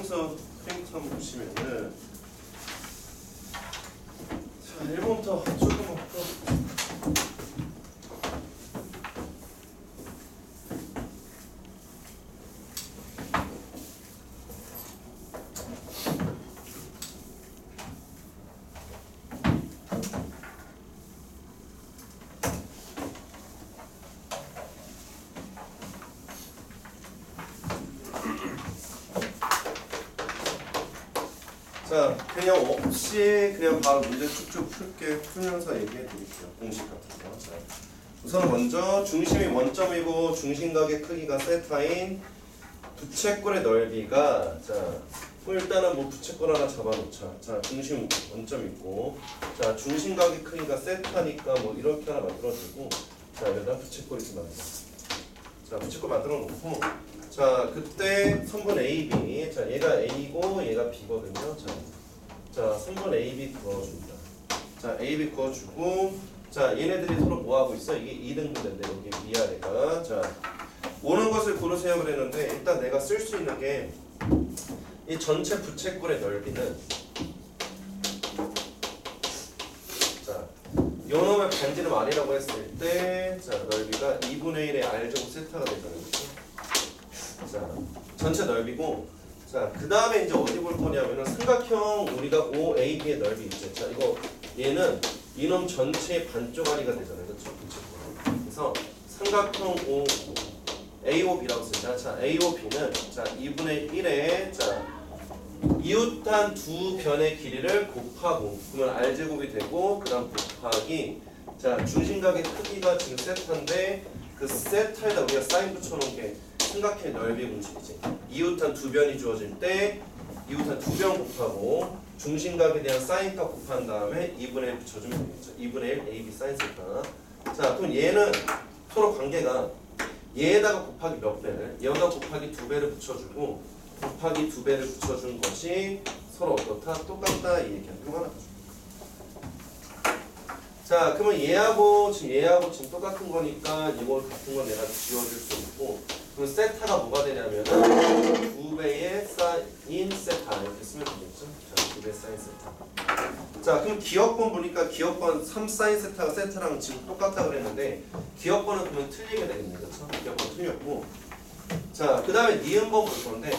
프린터 한번 보시면은 자 1번부터 조금 자, 그냥 없이 그냥 바로 문제 쭉쭉 풀면서 얘기해 드릴게요. 공식 같은 거. 자, 우선 먼저 중심이 원점이고 중심각의 크기가 세타인 부채꼴의 넓이가 자, 일단은 뭐 부채꼴 하나 잡아놓자. 자, 중심 원점 있고 자, 중심각의 크기가 세타니까 뭐 이렇게 하나 만들어주고 자, 여기다 부채꼴이 좀 만들어. 자, 부채꼴 만들어 놓고 자, 그때 선분 AB 자, 얘가 A고 얘가 B거든요. 자, 선분 AB 그어줍니다. 자, AB 그어주고 자, 얘네들이 서로 뭐 하고 있어? 이게 2등분인데 여기 위아래가 자, 오는 것을 고르세요 그랬는데 일단 내가 쓸 수 있는 게 이 전체 부채꼴의 넓이는 자, 요 놈의 반지름 R이라고 했을 때 자, 넓이가 2분의 1의 R제곱 세타가 되잖아요. 자, 전체 넓이고 자, 그 다음에 이제 어디 볼 거냐면은 삼각형 우리가 OAB의 넓이 있죠. 자, 이거 얘는 이놈 전체의 반쪽아리가 되잖아요. 그렇죠? 그래서 삼각형 AOB라고 쓰자. 자, AOB는 자, 2분의 1에 자, 이웃한 두 변의 길이를 곱하고 그러면 R제곱이 되고 그 다음 곱하기 자, 중심각의 크기가 지금 세타인데 그 세타에다 우리가 사인 붙여놓은 게 삼각형의 넓이 공식이지. 이웃한 두 변이 주어질 때 이웃한 두 변 곱하고 중심각에 대한 사인값 곱한 다음에 2분의 1 붙여주면 되겠죠. 2분의 1 AB 사인 세타. 자, 그럼 얘는 서로 관계가 얘에다가 곱하기 몇 배를 얘에다가 곱하기 2배를 붙여주고 곱하기 2배를 붙여준 것이 서로 어떻다? 똑같다 이 얘기야. 이거 하나 가지고. 자, 그러면 얘하고 지금 똑같은 거니까 이거 같은 건 내가 지워줄 수 있고 그럼 세타가 뭐가 되냐면은 2배의 사인 세타 이렇게 쓰면 되겠죠? 자, 2배 사인 세타. 자, 그럼 기억번 보니까 기억번 3 사인 세타가 세타랑 지금 똑같다 그랬는데 기억번은 그러면 틀리게 되겠네요. 그렇죠? 기억번 틀렸고 자, 그 다음에 니은번 볼 건데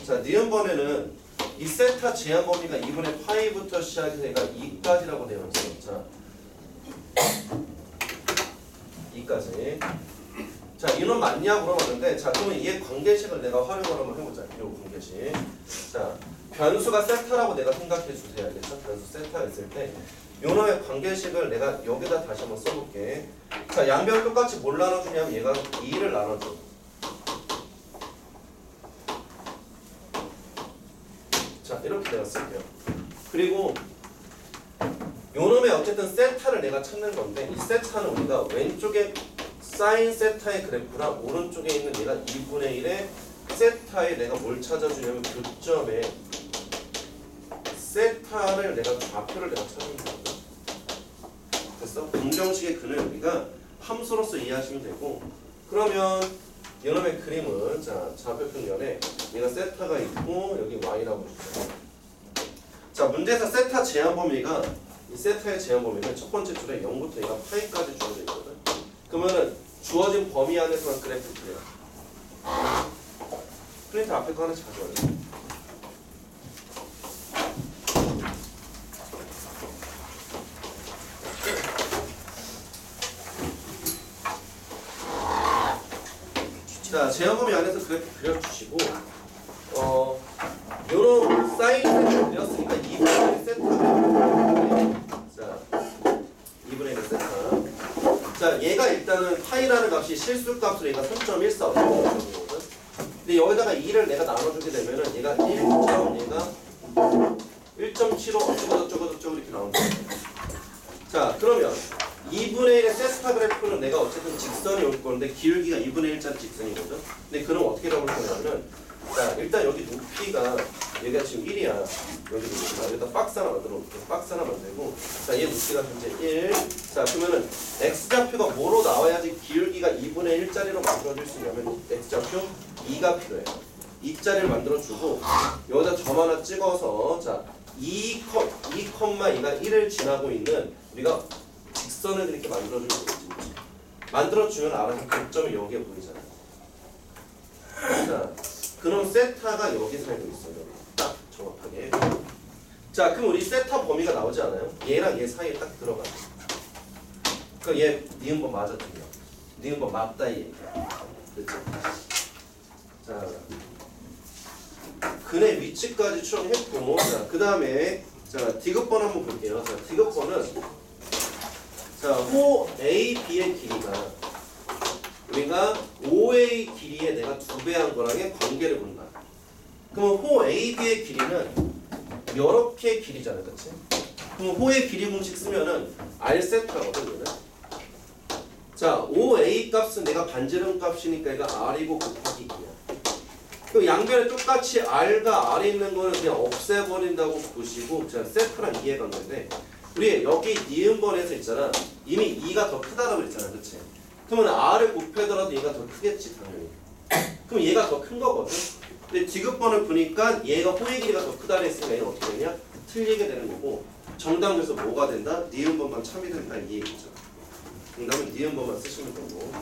자, 니은번에는 이 세타 제한 범위가 2분의 파이부터 시작해서 얘가 2까지라고 되어 있어요. 자, 2까지. 자, 이놈 맞냐 물어봤는데 자, 그러면 얘 관계식을 내가 활용을 한번 해보자. 이 관계식. 자, 변수가 세타라고 내가 생각해 주세요. 알겠죠? 변수 세타가 있을 때 요놈의 관계식을 내가 여기다 다시 한번 써볼게. 자, 양변 똑같이 뭘 나눠주냐면 얘가 2를 나눠줘. 자, 이렇게 내가 쓸게요. 그리고 요놈의 어쨌든 세타를 내가 찾는 건데 이 세타는 우리가 왼쪽에 사인 세타의 그래프랑 오른쪽에 있는 얘가 2분의 1의 세타에 내가 뭘 찾아주냐면 교점에 세타를 내가 좌표를 내가 찾으면 되거든. 됐어? 방정식의 근을 우리가 함수로서 이해하시면 되고 그러면 이놈의 그림은 자, 좌표평면에 얘가 세타가 있고 여기 y라고 해주세요. 자, 문제에서 세타 제한 범위가 이 세타의 제한 범위는 첫 번째 줄에 0부터 얘가 파이까지 주어져 있거든. 그러면은 주어진 범위 안에서만 그래프 그려. 프린터 앞에 거 하나씩 가져와요. 자, 제한 범위 안에서 그래프 그려주시고 요런 사인을 그렸으니까 2분의 1 세타. 자, 2분의 1 세타. 자, 얘가 일단은 파이라는 값이 실수값으로 얘가 3.14 거든. 근데 여기다가 2를 내가 나눠주게 되면은 얘가 1.75 어쩌고 이렇게 나오는 거야. 자, 그러면 2분의 1의 세타 그래프는 내가 어쨌든 직선이 올 건데 기울기가 2분의 1짜리 직선이거든. 근데 그럼 어떻게 잡을 거냐면은 자, 일단 여기 높이가 얘가 지금 1이야. 여기 높이가 여기다 박스 하나 만들어 볼게. 박스 하나 만들고 자, 얘 높이가 현재 1. 자, 그러면은 x좌표가 뭐로 나와야지 기울기가 2분의 1짜리로 만들어질 수 있냐면 x좌표 2가 필요해. 이 자리를 만들어주고 여기다 점 하나 찍어서 자 2,2가 1을 지나고 있는 우리가 직선을 이렇게 만들어주는 거지. 만들어주면 알아서 교점이 여기에 보이잖아. 자, 그럼 세타가 여기 살고 있어요. 여기. 딱 정확하게. 자, 그럼 우리 세타 범위가 나오지 않아요? 얘랑 얘 사이에 딱 들어가. 그럼 얘 니은번 맞아 틀려. 니은번 맞다 이 얘기야. 그렇죠? 자, 근의 위치까지 추정했고, 자, 그 다음에 자 디귿번 한번 볼게요. 자, 디귿번은 자 호 A, B의 길이가 우리가 OA 길이에 내가 2배한 거랑의 관계를 본다. 그럼 호 A, B의 길이는 이렇게 길이잖아, 그렇지? 그럼 호의 길이 공식 쓰면은 R 세타거든, 얘는. 자, OA 값은 내가 반지름 값이니까 얘가 R이고 곱하기 2야. 그럼 양변에 똑같이 R과 R이 있는 거는 그냥 없애버린다고 보시고 자, 세타랑 이해가 되는데 우리 여기 니은번에서 있잖아. 이미 2가 더 크다라고 그랬잖아, 그렇지? 그러면 R을 곱하더라도 얘가 더 크겠지, 당연히. 그럼 얘가 더 큰 거거든. 근데 디귿번을 보니까 얘가 호의 길이가 더 크다 했으니까 얘는 어떻게 되냐? 틀리게 되는 거고 정답에서 뭐가 된다? 니은번만 참이 된다 이 얘기죠. 정답은 니은번만 쓰시면 되고.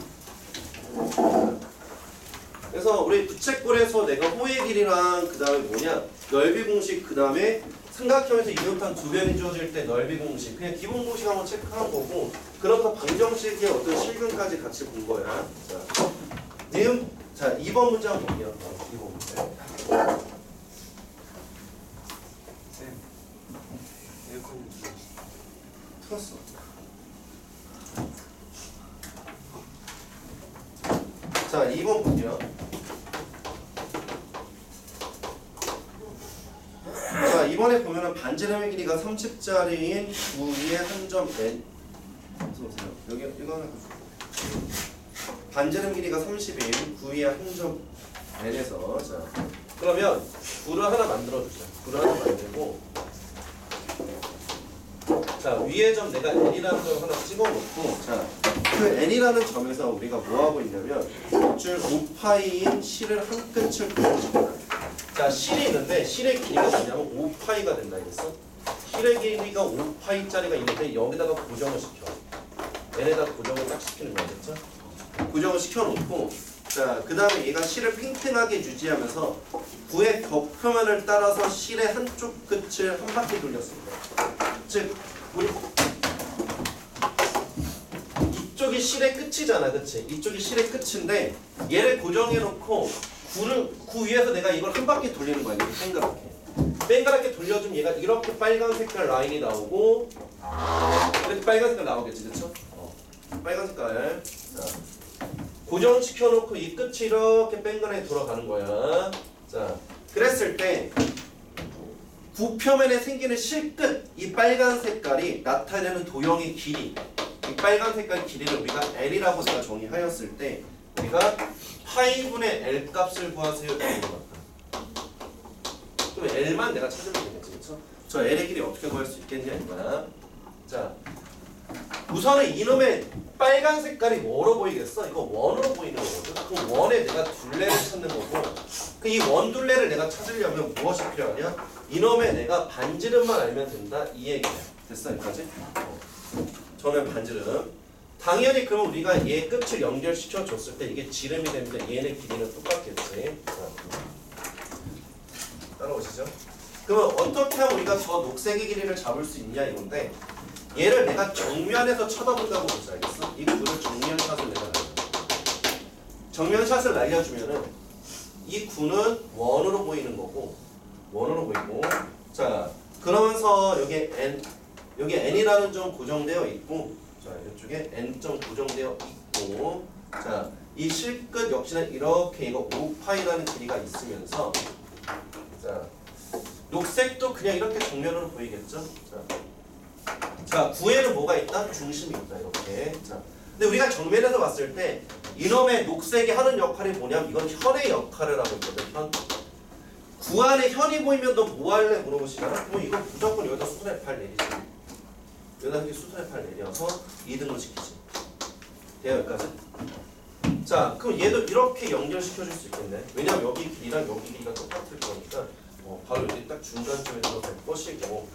그래서 우리 부채꼴에서 내가 호의 길이랑 그 다음에 뭐냐? 넓이 공식 그 다음에 삼각형에서 이등탄 두 변이 주어질 때 넓이 공식 그냥 기본 공식 한번 체크한 거고 그러면서 방정식의 어떤 실근까지 같이 본 거야. 자, 니은 자 2번 문제 한번 볼게요. 2번 문제. 쌤, 에어컨 틀었어. 자 2번 볼게요. 자 이번에 보면은 반지름의 길이가 30짜리인 9위의 한 점 n. 보세요. 여기 이거 하나 가지고. 반지름 길이가 30인 9위의 한 점 n에서 자 그러면 구를 하나 만들어 주자. 구를 하나 만들고 자 위에 점 내가 n이라는 점 하나 찍어놓고 자 그 n이라는 점에서 우리가 뭐 하고 있냐면 줄 5파이인 실을 한 끝을 그려줍니다. 자 실이 있는데 실의 길이가 뭐냐면 5파이가 된다 이랬어. 실의 길이가 5파이짜리가 있는데 여기다가 고정을 시켜. n에다 고정을 딱 시키는 거야, 그렇죠? 고정을 시켜놓고 자 그 다음에 얘가 실을 팽팽하게 유지하면서 9의 격표면을 따라서 실의 한쪽 끝을 한 바퀴 돌렸습니다. 즉 우리 이쪽이 실의 끝이잖아, 그치? 이쪽이 실의 끝인데 얘를 고정해놓고 9 위에서 내가 이걸 한 바퀴 돌리는 거야, 이렇게 뺑그랗게 돌려주면 얘가 이렇게 빨간 색깔 라인이 나오고 이렇게 빨간 색깔 나오겠지, 그쵸? 빨간 색깔 자, 고정시켜놓고 이 끝이 이렇게 뺑그랗게 돌아가는 거야. 자, 그랬을 때 구표면에 생기는 실끝 이 빨간 색깔이 나타내는 도형의 길이 이 빨간 색깔 길이를 우리가 L이라고 내가 정의하였을 때 우리가 파이분의 L 값을 구하세요 이런 거 같다. 그럼 L만 내가 찾으면 되겠지, 그렇죠? 저 L의 길이 어떻게 구할 수 있겠냐 이거야. 자, 우선은 이놈의 빨간 색깔이 뭐로 보이겠어? 이거 원으로 보이는 거거든. 그럼 원에 내가 둘레를 찾는 거고 그 이 원 둘레를 내가 찾으려면 무엇이 필요하냐? 이놈의 내가 반지름만 알면 된다 이 얘기야. 됐어 여기까지? 저는 반지름. 당연히 그럼 우리가 얘 끝을 연결시켜 줬을 때 이게 지름이 되면 얘네 길이는 똑같겠지. 따라오시죠? 그러면 어떻게 하면 우리가 저 녹색의 길이를 잡을 수 있냐 이건데 얘를 내가 정면에서 쳐다본다고 보자, 알겠어? 이 구를 정면샷을 내가 날려. 정면샷을 날려주면은 이 구는 원으로 보이는 거고 원으로 보이고 자 그러면서 여기 n이라는 점 고정되어 있고 자 이쪽에 n점 고정되어 있고 자 이 실끝 역시나 이렇게 이거 5파이라는 길이가 있으면서 자 녹색도 그냥 이렇게 정면으로 보이겠죠? 자 9에는 뭐가 있다? 중심이 있다 이렇게. 자 근데 우리가 정면에서 봤을 때 이놈의 녹색이 하는 역할이 뭐냐면 이건 현의 역할을 하고 있거든. 현. 9 안에 현이 보이면 너 뭐 할래 물어보시잖아. 그럼 이거 무조건 여기다 수선의 팔 내리지. 여기다 이렇게 수선의 팔 내려서 2등을 시키지. 돼요 여기까지? 자, 그럼 얘도 이렇게 연결시켜줄 수 있겠네. 왜냐면 여기 길이랑 여기 길이가 똑같을 거니까 바로 여기 딱 중간점에 들어갈 것이고.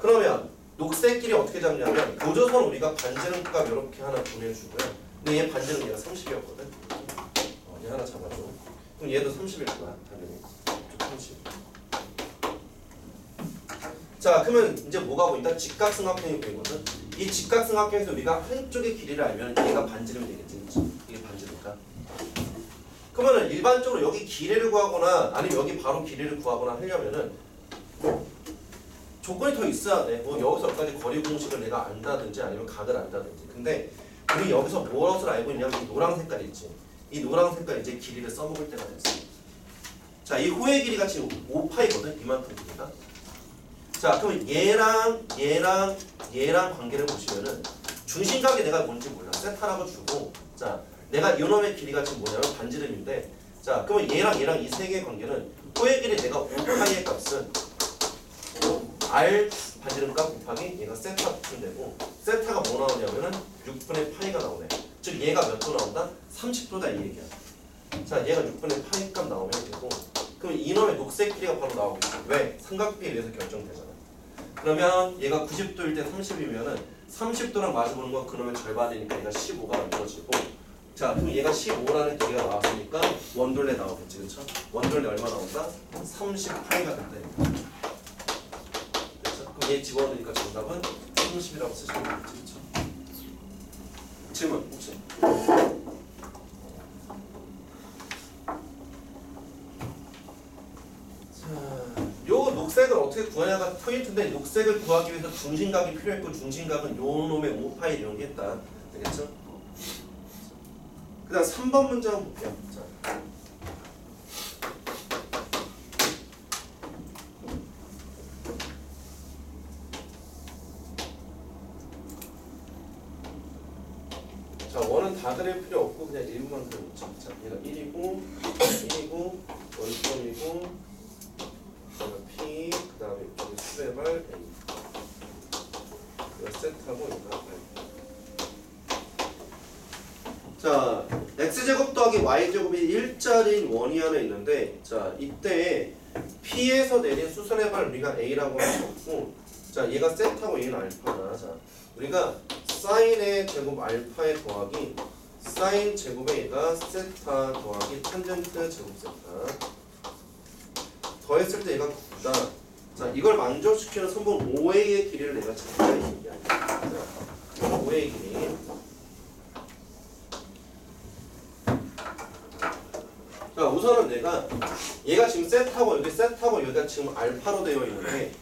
그러면 녹색 길이 어떻게 잡냐면 보조선 우리가 반지름 값 이렇게 하나 보내주고요. 근데 얘 반지름 얘가 30이었거든. 얘 하나 잡아줘. 그럼 얘도 30일 거야 당연히. 30. 자, 그러면 이제 뭐가 보인다? 직각삼각형이 보이거든. 이 직각삼각형에서 우리가 한쪽의 길이를 알면 얘가 반지름이 되겠지, 그렇지? 이게 반지름이니까. 그러면은 일반적으로 여기 길이를 구하거나 아니면 여기 바로 길이를 구하거나 하려면은 조건이 더 있어야 돼. 뭐 여기서 여기까지 거리 공식을 내가 안다든지 아니면 각을 안다든지. 근데 우리 여기서 무엇을 알고 있냐면 이 노란 색깔 있지. 이 노란 색깔 이제 길이를 써먹을 때가 됐어. 자, 이 호의 길이가 지금 5파이거든. 이만큼 길이가. 자, 그럼 얘랑 관계를 보시면은 중심각이 내가 뭔지 몰라. 세타라고 주고, 자, 내가 이놈의 길이가 지금 뭐냐면 반지름인데, 자, 그러면 얘랑 이 세 개의 관계는 호의 길이 내가 5파이의 값은 r 반지름 값 곱하기 얘가 세타 붙이면 되고, 세타가 뭐 나오냐면은 6분의 파이가 나오네. 즉 얘가 몇 도 나온다? 30도다 이 얘기야. 자, 얘가 6분의 파이 값 나오면 되고, 그럼 이놈의 녹색 길이가 바로 나오겠지. 왜? 삼각비에 의해서 결정되잖아. 그러면 얘가 90도일 때 30이면은 30도랑 마주보는 건 그놈의 절반이니까 얘가 15가 만들어지고, 자, 그럼 얘가 15라는 길이가 나왔으니까 원돌레 나오겠지, 그렇죠? 원돌레 얼마 나온다? 38가 된다. 그렇죠? 그럼 얘 집어넣으니까 정답은 30이라고 쓰시면 되겠지, 그렇죠? 질문 혹시? 요 녹색을 어떻게 구하냐가 포인트인데, 녹색을 구하기 위해서 중심각이 필요했고, 중심각은 요 놈의 5파이를 이용했다. 되겠죠? 그 다음 3번 문제 한번 볼게요. 자, 원은 다 그릴 필요 없고 그냥 일부만 그려놓자. 자, 얘가 1이고 1점이고 P, 그 다음에 여기 수레발 A. 이거 세트하고 이거 A. 자, x제곱 더하기 y제곱이 일자리인 원이 하나 있는데, 자, 이때 P에서 내린 수선의 발 우리가 A라고 하셨고, 자, 얘가 세타고 얘는 알파다. 자, 우리가 사인의 제곱 알파에 더하기 사인 제곱에 얘가 세타 더하기 탄젠트 제곱 세타 더했을 때 얘가 9다. 자, 이걸 만족시키는 선분 5A의 길이를 내가 찾자 이 얘기야. 자, 5A 길이. 자, 우선은 내가 얘가 지금 세타고 여기 세타고 여기가 지금 알파로 되어 있는데,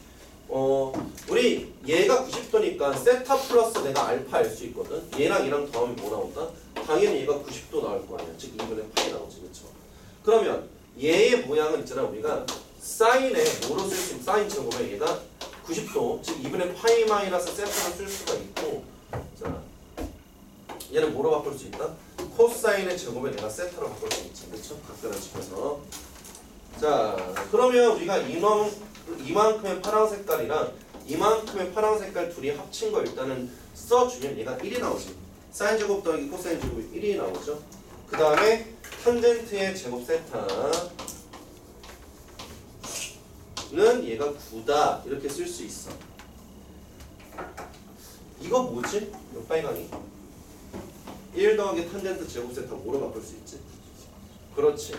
우리 얘가 90도니까 세타 플러스 내가 알파 알 수 있거든. 얘랑 더하면 뭐 나온다? 당연히 얘가 90도 나올 거 아니야. 즉 2분의 파이 나오지, 그렇죠? 그러면 얘의 모양은 있잖아. 우리가 사인에 뭐로 쓸 수 있는, 사인 제곱에 얘가 90도, 즉 2분의 파이 마이너스 세타로 쓸 수가 있고, 자, 얘는 뭐로 바꿀 수 있다? 코사인의 제곱에 내가 세타로 바꿀 수 있지, 그렇죠? 각변을 시켜서. 자, 그러면 우리가 이만큼의 파란 색깔이랑 이만큼의 파란 색깔 둘이 합친 거 일단은 써주면 얘가 1이 나오지. 사인 제곱 더하기 코사인 제곱이 1이 나오죠. 그 다음에 탄젠트의 제곱 세타는 얘가 9다 이렇게 쓸 수 있어. 이거 뭐지? 이 빨강이 1 더하기 탄젠트 제곱 세타 뭐로 바꿀 수 있지? 그렇지.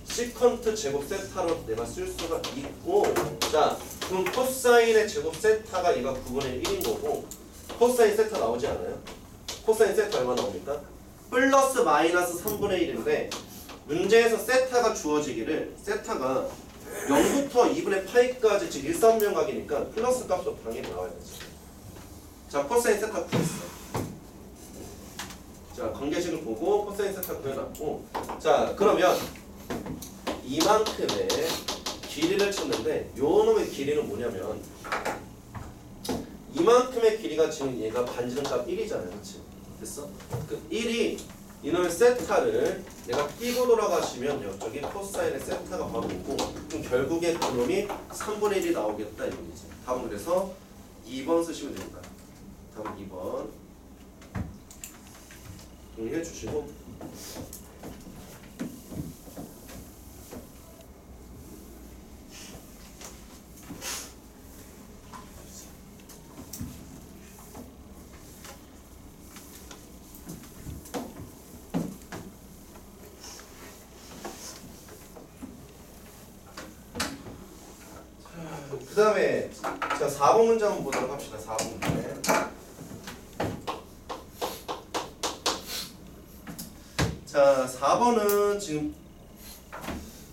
시컨트 제곱 세타로 내가 쓸 수가 있고, 자, 그럼 코사인의 제곱 세타가 얘가 9분의 1인 거고, 코사인 세타 나오지 않아요? 코사인 세타 얼마 나옵니까? 플러스 마이너스 3분의 1인데 문제에서 세타가 주어지기를, 세타가 0부터 2분의 파이까지 즉 1,3면각이니까 플러스 값도 당연히 나와야 되지. 자, 코사인 세타 구했어. 자, 관계식을 보고 코사인 세타 구해놨고, 자, 그러면 이만큼의 길이를 찾는데, 요 놈의 길이는 뭐냐면 이만큼의 길이가 지금 얘가 반지름값 1이잖아요, 그렇지? 됐어? 그 1이 이놈의 세타를 내가 끼고 돌아가시면 이쪽이 코사인의 세타가 바로 오고, 그럼 결국에 그놈이 3분의 1이 나오겠다 이 얘기지. 답은 그래서 2번 쓰시면 됩니다. 답은 2번 정리해 주시고, 다음에 자 4번 문제 한번 보도록 합시다. 4번 문제. 자 4번은 지금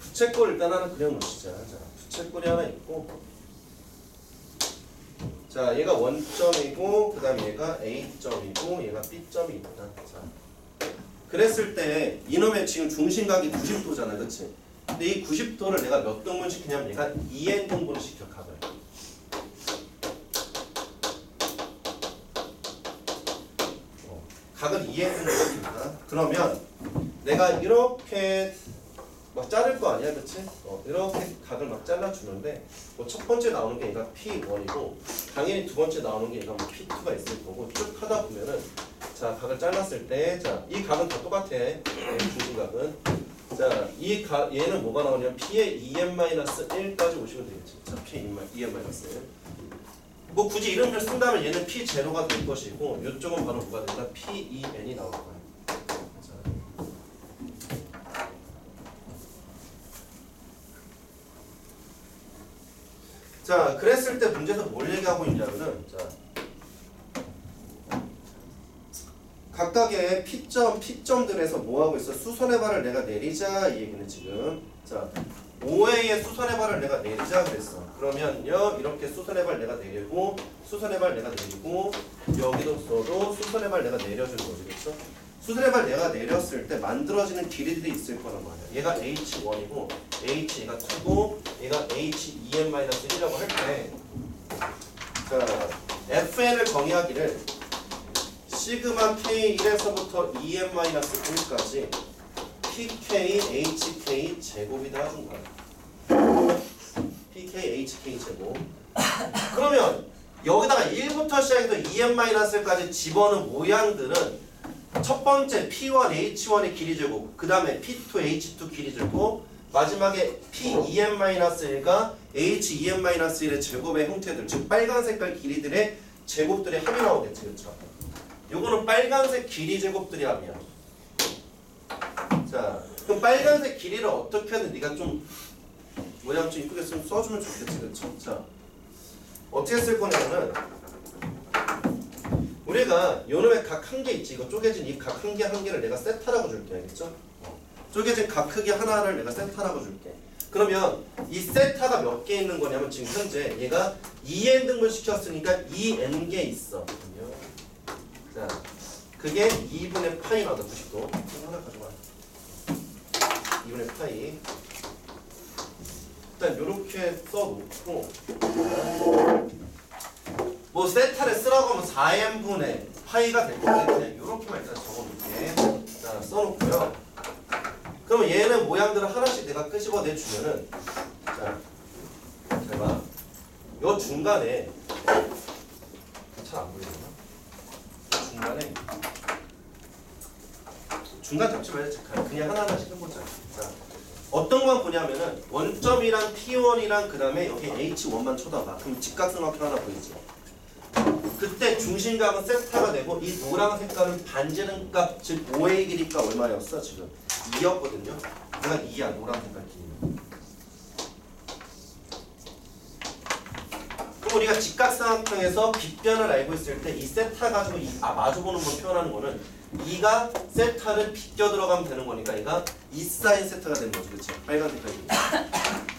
부채꼴 일단 하나 그려놓으시자. 자 부채꼴이 하나 있고, 자 얘가 원점이고 그 다음에 얘가 A점이고 얘가 B점이 있다. 자 그랬을 때 이놈의 지금 중심각이 90도잖아, 그치? 근데 이 90도를 내가 몇 등분 시키냐면 얘가 2n 등분을 시켜, 각을. 각을 2n 등분 시킵니다. 그러면 내가 이렇게 막 자를 거 아니야, 그치? 이렇게 각을 막 잘라주는데 뭐 첫 번째 나오는 게 얘가 P1이고 당연히 두 번째 나오는 게 얘가 뭐 P2가 있을 거고 쭉 하다 보면은 자 각을 잘랐을 때 자 이 각은 다 똑같아. 중심각은. 자 이 각 얘는 뭐가 나오냐면 P의 2n-1까지 오시면 되겠지. 자 P 2n-1. 뭐 굳이 이름을 쓴다면 얘는 P0가 될 것이고 이쪽은 바로 뭐가 된다? P2n이 나올 거야. 자, 그랬을 때 문제에서 뭘 얘기하고 있냐면은, 자, 각각의 P점들에서 뭐 하고 있어? 수선의 발을 내가 내리자 이 얘기는 지금. 자, OA의 수선의 발을 내가 내리자 그랬어. 그러면요, 이렇게 수선의 발 내가 내리고, 수선의 발 내가 내리고, 여기도 써도 수선의 발 내가 내려주는 거지, 그렇죠? 수선의 발 내가 내렸을 때 만들어지는 길이들이 있을 거란 말이야. 얘가 H1이고, H가 2고, 얘가 H2n-1이라고 할 때, 자, FN을 정의하기를 시그마 K1에서부터 2n-1까지 PK, HK 제곱이다 해준 거야. PK, HK 제곱. 그러면 여기다가 1부터 시작해서 2n-까지 집어넣은 모양들은 첫 번째 P1, H1의 길이 제곱, 그 다음에 P2, H2 길이 제곱, 마지막에 P2n-1가 H2n-1의 제곱의 형태들, 즉 빨간 색깔 길이들의 제곱들의 합이 나오겠지, 그렇죠? 요거는 빨간색 길이 제곱들이 합이야. 자, 그럼 빨간색 길이를 어떻게 하든 네가 좀 모양 좀 이쁘게 좀 써주면 좋겠지, 그렇죠? 자, 어떻게 쓸 거냐면은 우리가 요놈의 각 한 개 있지. 이거 쪼개진 이 각 한 개 한 개를 내가 세타라고 줄게, 알겠죠? 쪼개진 각 크기 하나를 내가 세타라고 줄게. 그러면 이 세타가 몇 개 있는 거냐면 지금 현재 얘가 2n 등분 시켰으니까 2n 개 있어. 자, 그게 2분의 파이 나오다. 90도. 하나 가져와. 2분의 파이. 일단 요렇게 써놓고, 뭐 세타를 쓰라고 하면 4n분의 파이가 될 건데 그냥 요렇게만 일단 적어놓을게. 자, 써놓고요. 그러면 얘는 모양들을 하나씩 내가 끄집어내 주면은, 자, 잘 봐. 요 중간에 잘 안 보이나? 중간에 중간 잡지 말자. 그냥 하나하나씩 해보자. 자, 어떤 건 보냐면은 원점이랑 P1이랑 그 다음에 여기 H1만 쳐다봐. 그럼 직각삼각형 하나 보이지? 그때 중심각은 세타가 되고 이 노란 색깔은 반지름값, 즉 OA 길이가 얼마였어? 지금 2였거든요. 내가 2야, 노란 색깔 길이. 그럼 우리가 직각삼각형에서 빗변을 알고 있을 때 이 세타 가지고 마주보는 걸 표현하는 거는 2가 세타를 비껴 들어가면 되는 거니까 얘가 2사인 세타가 되는 거지, 그치? 빨간 색깔이.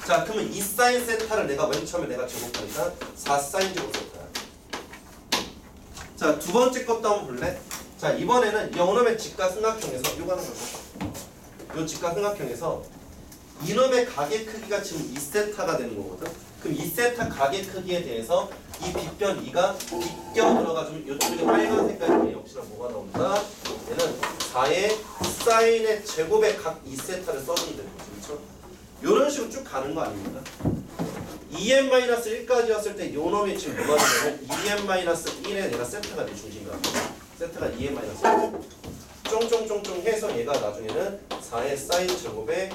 자, 그러면 2사인 세타를 내가 맨 처음에 내가 제곱하니까 4사인 제곱 세타야. 자, 두 번째 것도 한번 볼래? 자, 이번에는 이놈의 직각삼각형에서 요거 하는 거고, 요 직각삼각형에서 이놈의 각의 크기가 지금 2세타가 되는 거거든. 그럼 2세타 각의 크기에 대해서 이 빗변 2가 비껴 들어가지고 이쪽에 빨간 색깔이 역시나 뭐가 나온다? 얘는 4의 사인의 제곱의 각 2세타를 써주면 되는 거죠, 그렇죠? 이런 식으로 쭉 가는 거 아닙니까? 2n-1까지였을 때 요놈이 지금 뭐가 되냐면 2n-1에 얘가 세타가 돼, 중심각. 세타가 2n-1. 쫑쫑쫑쫑 해서 얘가 나중에는 4의 사인 제곱에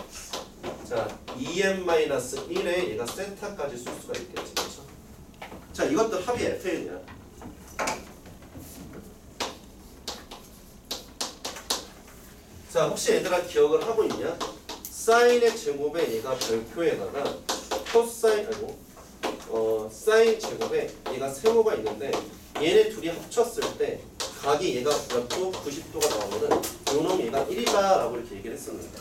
자 2n-1에 얘가 세타까지 쓸 수가 있겠지, 그렇죠? 자, 이것도 합이 FN이야. 자, 혹시 얘들아 기억을 하고 있냐? 사인의 제곱에 얘가 별표에다가 코사인, 아이고 사인 제곱에 얘가 세모가 있는데 얘네 둘이 합쳤을 때 각이 얘가 몇 도? 90도가 나오면은 요놈 얘가 1이다라고 이렇게 얘기를 했었는데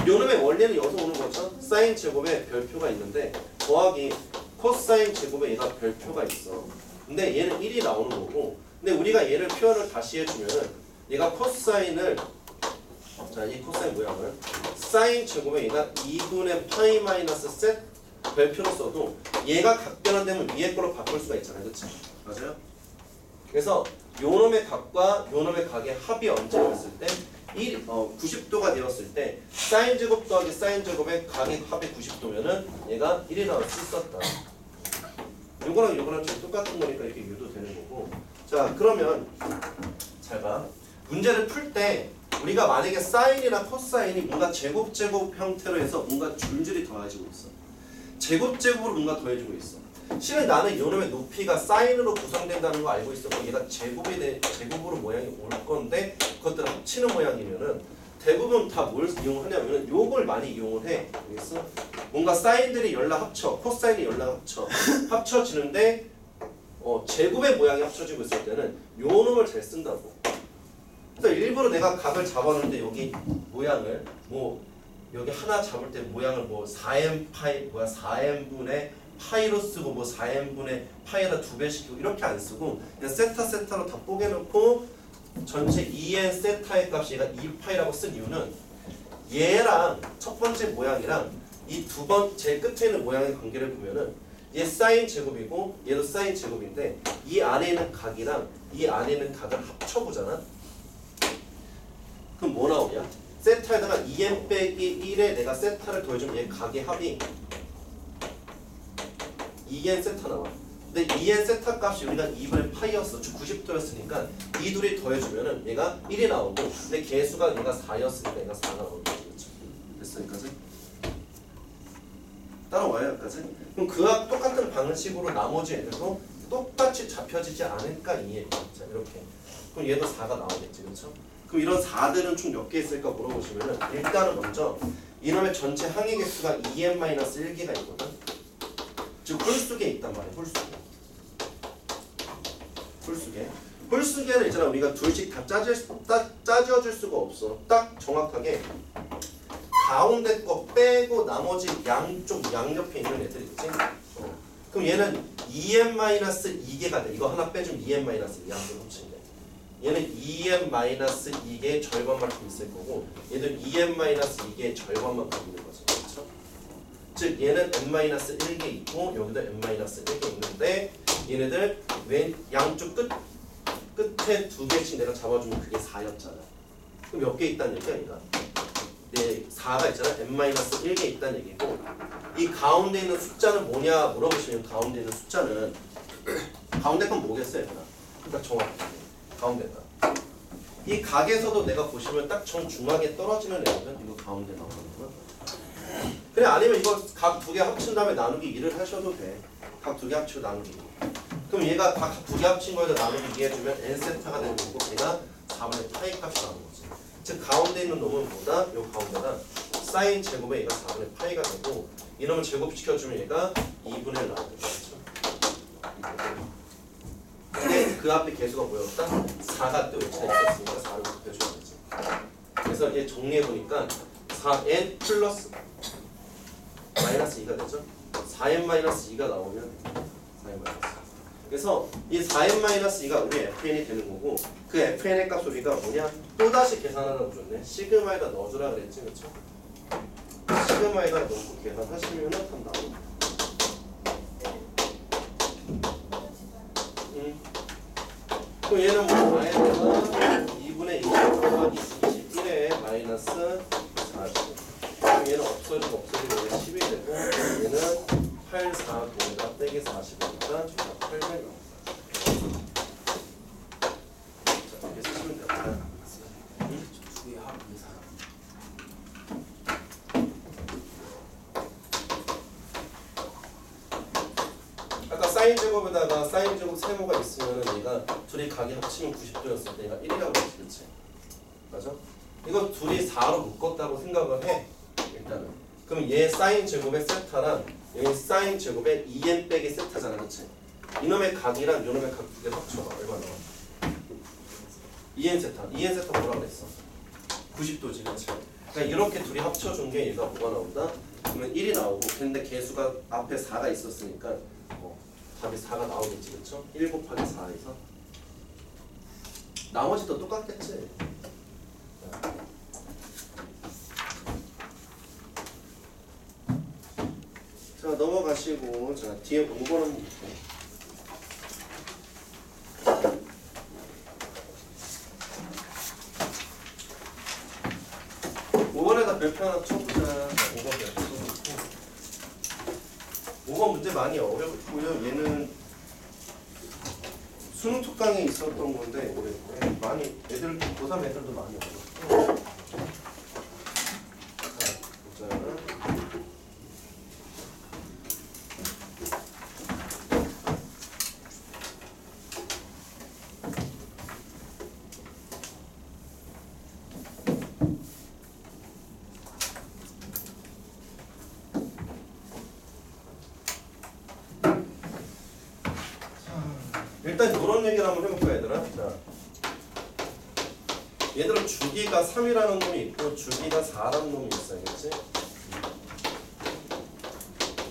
요놈의 원리는 여기서 오는 거죠. 사인 제곱에 별표가 있는데 더하기 코사인 제곱에 얘가 별표가 있어. 근데 얘는 1이 나오는 거고 근데 우리가 얘를 표현을 다시 해주면은 얘가 코사인을 자, 이 코사인 모양을 사인 제곱에 얘가 2분의 파이 마이너스 셋 별표로 써도 얘가 각변환되면 위에 걸로 바꿀 수가 있잖아요. 그치? 맞아요? 그래서 요놈의 각과 요놈의 각의 합이 언제였을 때 90도가 되었을 때 사인 제곱 더하기 사인 제곱의 각의 합이 90도면은 얘가 1이 나올 수 있었다. 요거랑 요거랑 좀 똑같은 거니까 이렇게 유도되는 거고. 자, 그러면 잘 봐. 문제를 풀 때 우리가 만약에 사인이나 코사인이 뭔가 제곱 형태로 해서 뭔가 줄줄이 더해지고 있어. 제곱으로 뭔가 더해지고 있어. 실은 나는 요놈의 높이가 사인으로 구성된다는 거 알고 있었고 얘가 제곱으로 모양이 올 건데 그것들을 합치는 모양이면은 대부분 다 뭘 이용하냐면은 요걸 많이 이용을 해. 알겠어? 뭔가 사인들이 연락 합쳐, 코사인이 연락 합쳐지는데 제곱의 모양이 합쳐지고 있을 때는 요 놈을 잘 쓴다고. 그래서 일부러 내가 각을 잡았는데 여기 모양을 여기 하나 잡을 때 모양을 4n 파이 4n분의 파이로 쓰고 4n분의 파이에다 2배 시키고 이렇게 안 쓰고 그냥 세타로 다 뽀개놓고 전체 2n 세타의 값이 얘가 2파이라고 쓴 이유는 얘랑 첫 번째 모양이랑 이 두 번 제일 끝에 있는 모양의 관계를 보면은 얘 사인 제곱이고 얘도 사인 제곱인데 이 안에 있는 각이랑 이 안에 있는 각을 합쳐보잖아. 그럼 뭐 나오냐? 세타에다가 2n 빼기 1에 내가 세타를 더해주면 얘 각의 합이 2n 세타 나와. 근데 2n 세타 값이 우리가 2분의 파이였어. 즉 90도였으니까 이 둘이 더해주면은 얘가 1이 나오고 근데 개수가 얘가 4였으니까 얘가 4가 나오는 거죠. 됐어 여기까지? 따라와요 여기까지? 그럼 그와 똑같은 방식으로 나머지 애들도 똑같이 잡혀지지 않을까 이 얘기. 자 이렇게. 그럼 얘도 4가 나오겠지 그렇죠? 그럼 이런 4들은 총 몇 개 있을까 물어보시면은 일단은 먼저 이놈의 전체 항의 개수가 2n-1개가 있거든. 즉 홀수계 있단 말이야. 홀수계는 있잖아. 우리가 둘씩 다 짜져줄 수가 없어. 딱 정확하게 가운데 거 빼고 나머지 양쪽 양옆에 있는 애들 있지. 그럼 얘는 2n-2개가 돼. 이거 하나 빼주면 2n-2 양쪽 훔친 게. 얘는 2n-2개의 절반만큼 있을 거고 얘도 2n-2개의 절반만큼 있는 거죠. 그렇죠? 즉 얘는 n-1개 있고 여기도 n-1개 있는데 얘네들 왼 양쪽 끝에 2개씩 내가 잡아주면 그게 4였잖아. 그럼 몇 개 있다는 얘기야 얘가? 네, 4가 있잖아. n-1개 있다는 얘기고 이 가운데 있는 숫자는 뭐냐 물어보시면 가운데 있는 숫자는 가운데 건 뭐겠어요 얘들아? 딱 정확하게 가운데다. 이 각에서도 내가 보시면 딱 정중앙에 떨어지는 애거든. 이거 가운데 나오는 거는. 그래 아니면 이거 각 두 개 합친 다음에 나누기 2를 하셔도 돼. 각 두 개 합치고 나누기 2. 그럼 얘가 각 두 개 합친 거에다 나누기 2 해주면 n 세타가 되는 거고 얘가 4분의 파이 값이 나오는 거지. 즉 가운데 있는 놈은 뭐다? 요 가운데다 사인 제곱에 얘가 4분의 파이가 되고 이놈을 제곱시켜주면 얘가 2분의 1 나오는 거죠. 근데 그 앞에 개수가 뭐였다? 4가 또 여기서 있었으니까 4를 곱해줘야 되지. 그래서 얘 정리해보니까 4n 플러스 마이너스 2가 되죠? 4n-2가 나오면 4n 마이너스. 그래서 이 4n-2가 우리 fn이 되는 거고 그 fn의 값 우리가 뭐냐? 또다시 계산하라고 줬네. 시그마에다 넣어주라 그랬지, 그렇죠? 시그마에다 넣고 계산하시면은 답 나오고. 그럼 얘는 뭐 y에다가 2분의 2 곱하기 21에 마이너스 40. 그럼 얘는 없어지고 얘는 10이 되고 얘는 8, 4, 9에다 빼기 40이니까 800 나옵니다. 자, 이렇게 쓰시면 됩니다. 두개 합 이상. 아까 사인 제곱에다가 사인 제곱 세모가 있으면 얘가 둘이 각이 합치면 90도였을 때 얘가 1이라고 했지, 그렇지? 맞아? 이거 둘이 4로 묶었다고 생각을 해. 일단은. 그럼 얘 사인 제곱의 세타랑 여기 사인 제곱에 2n 빼기 세타잖아, 그치? 이놈의 각이랑 이놈의 각 두 개 합쳐봐. 얼마 나와? 2n 세타. 2n 세타 뭐라 그랬어? 90도지, 그치? 그러니까 이렇게 둘이 합쳐준 게 얘가 뭐가 나온다? 그러면 1이 나오고, 근데 개수가 앞에 4가 있었으니까 답이 4가 나오겠지, 그쵸? 1 곱하기 4에서 나머지도 똑같겠지? 자, 넘어가시고, 자, 뒤에 5번은 5번에다 별표 하나 쳐보자. 5번 별표 쳐놓고 5번 문제 많이 어렵고요. 얘는 수능 특강에 있었던 건데 올해 많이 애들 고3 애들도 많이 어렵고. 자, 보자. 일단 이런 얘기를 한번 해볼까 얘들아. 자, 얘들은 주기가 3이라는 놈이 있고 주기가 4라는 놈이 있어야겠지.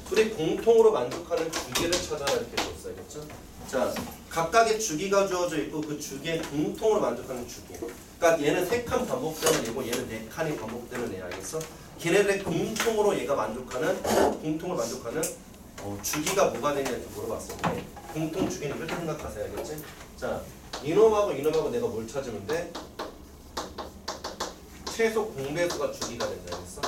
둘이 공통으로 만족하는 주기를 찾아라 이렇게 줬어야겠죠. 자, 각각의 주기가 주어져 있고 그 주기에 공통으로 만족하는 주기. 그러니까 얘는 3칸 반복되는 얘고 얘는 4칸이 반복되는 애 알겠어? 걔네들의 공통으로 얘가 만족하는 공통으로 만족하는 주기가 뭐가 되냐 이렇게 물어봤었는데 공통 주기는 이렇게 생각하세요, 알겠지? 자, 이놈하고 이놈하고 내가 뭘 찾으면 돼? 최소 공배수가 주기가 된다, 알겠어?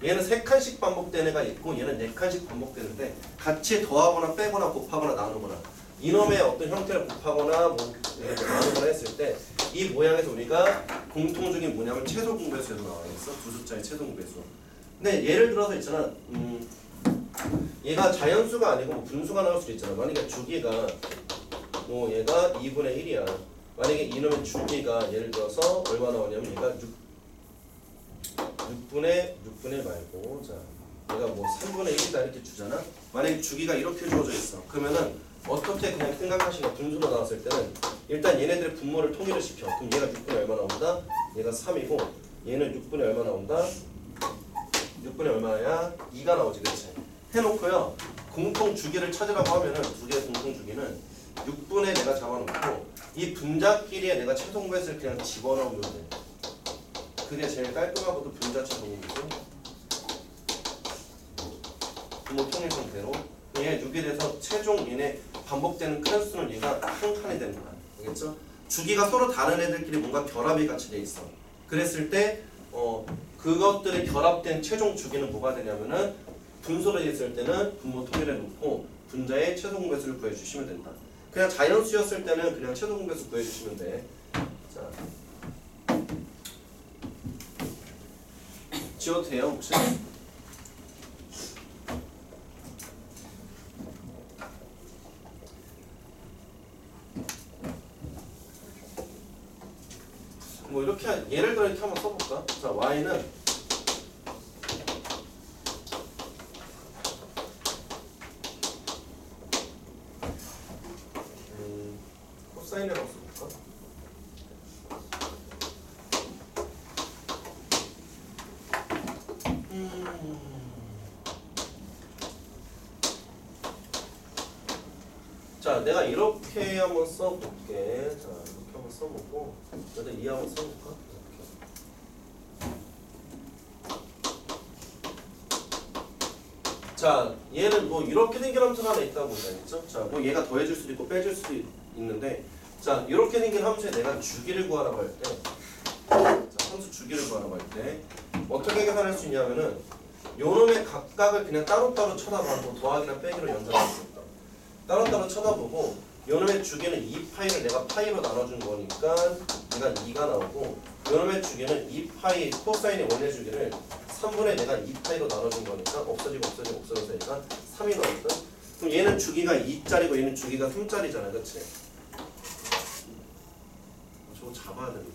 얘는 3칸씩 반복되는 애가 있고 얘는 4칸씩 반복되는데 같이 더하거나 빼거나 곱하거나 나누거나 이놈의 어떤 형태를 곱하거나 뭐 나누거나 했을 때 이 모양에서 우리가 공통 주기 뭐냐면 최소 공배수에서 나와있어. 두 숫자의 최소 공배수. 근데 예를 들어서 있잖아. 얘가 자연수가 아니고 뭐 분수가 나올 수도 있잖아. 만약에 주기가 뭐 얘가 2분의 1이야. 만약에 이놈의 주기가 예를 들어서 얼마 나오냐면 얘가 6분의 1 말고 자 얘가 뭐 3분의 1이다 이렇게 주잖아. 만약에 주기가 이렇게 주어져 있어. 그러면은 어떻게 그냥 생각하시나 분수로 나왔을 때는 일단 얘네들의 분모를 통일을 시켜. 그럼 얘가 6분의 얼마 나온다? 얘가 3이고 얘는 6분의 얼마 나온다? 6분의 얼마야? 2가 나오지, 그렇지? 해놓고요. 공통 주기를 찾으라고 하면은 두 개의 공통 주기는 6분의 내가 잡아놓고 이 분자끼리에 내가 최소 공배수를 그냥 집어넣으면 돼. 그게 제일 깔끔하고도 분자체 공배수. 분모 통일 상태로 얘 6이 돼서 최종 얘네 반복되는 큰 수는 얘가 한 칸이 되는 거야. 알겠죠? 주기가 서로 다른 애들끼리 뭔가 결합이 같이 돼 있어. 그랬을 때 그것들이 결합된 최종 주기는 뭐가 되냐면은 분수로 있을 때는 분모 통일해 놓고 분자의 최소 공배수를 구해 주시면 된다. 그냥 자연수였을 때는 그냥 최소 공배수 구해 주시면 돼. 자, 지워도 돼요 혹시? 뭐 이렇게 예를 들어 이렇게 한번 써볼까? 자, y는 코사인이라고 써볼까? 자, 내가 이렇게 한번 써볼게. 자, 이렇게 한번 써보고, 여기다 2 한번 써볼까? 이렇게. 자, 얘는 뭐 이렇게 생긴 함수가 하나 있다고 보자겠죠? 자, 뭐 얘가 더해줄 수도 있고 빼줄 수도 있는데, 자, 이렇게 생긴 함수에 내가 주기를 구하라고 할 때, 자, 함수 주기를 구하라고 할 때, 어떻게 계산할 수 있냐면은, 요놈의 각각을 그냥 따로따로 쳐다봐도 더하기나 빼기로 연산할 수 있다. 따로따로 쳐다보고 요놈의 주기는 2파이를 내가 파이로 나눠준 거니까 얘가 2가 나오고 요놈의 주기는 2파이 코사인의 원의 주기를 3분의 내가 2파이로 나눠준 거니까 없어져서 얘가 3이 나오거든. 그럼 얘는 주기가 2짜리고 얘는 주기가 3짜리잖아, 그치? 저거 잡아야 되는데.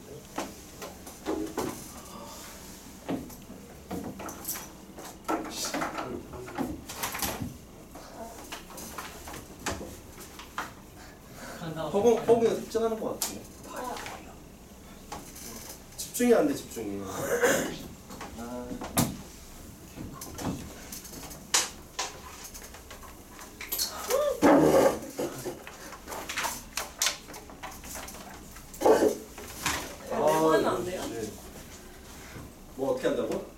허공에서 습진하는 것 같은데. 집중이 안 돼, 집중이. 아. 하면 안 돼요? 뭐 어떻게 한다고?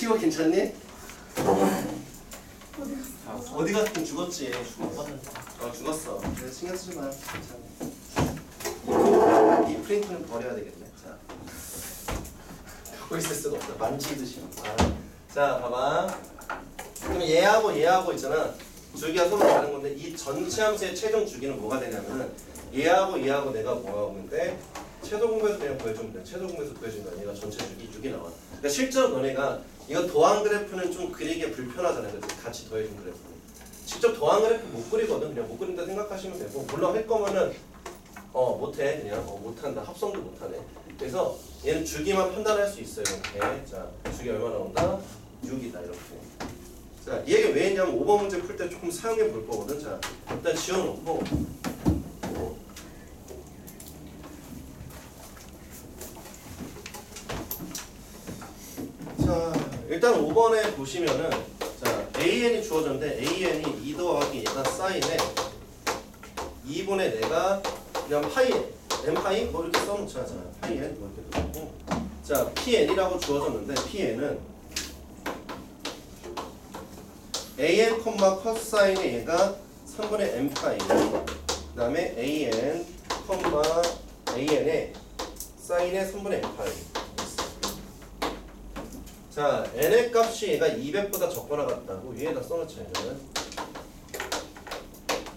이거 괜찮니? 어디 갔든 죽었지. 죽었어. 그래, 신경 쓰지 마. 괜찮아. 이 프린트는 버려야 되겠네. 자, 갖고 있을 수가 없다. 만지듯이. 자, 봐봐. 그럼 얘하고 있잖아. 주기가 서로 다른 건데 이 전체 함수의 최종 주기는 뭐가 되냐면은 얘하고 내가 뭐하고 있는데 최소 공부에서 그냥 구해주면 돼. 최소 공부에서 구해준다. 얘가 전체 주기 6이 나와. 그러니까 실제로 너네가 이거 더한 그래프는 좀 그리기 불편하잖아요. 그래서 같이 더해준 그래프. 직접 더한 그래프 못 그리거든. 그냥 못 그린다 생각하시면 되고 물론 할 거면은 못해. 그냥 못한다. 합성도 못하네. 그래서 얘는 주기만 판단할 수 있어요. 이렇게. 자, 주기 얼마 나온다? 6이다. 이렇게. 자, 이 얘기 왜 했냐면 5번 문제 풀 때 조금 사용해 볼 거거든. 자, 일단 지워놓고 자, 일단 5번에 보시면은 자, AN이 주어졌는데 AN이 2 더하기 얘가 사인에 2분의 내가 그냥 파이 M 파이 뭐 이렇게 써놓자. 자, 파이 N 뭐 이렇게 넣고 자, PN이라고 주어졌는데 PN은 AN, 코사인의 얘가 3분의 M 파이 그 다음에 AN, AN의 사인의 3분의 M 파이 자, n의 값이 얘가 200보다 적거나 같다고 위에다 써놓자. 얘는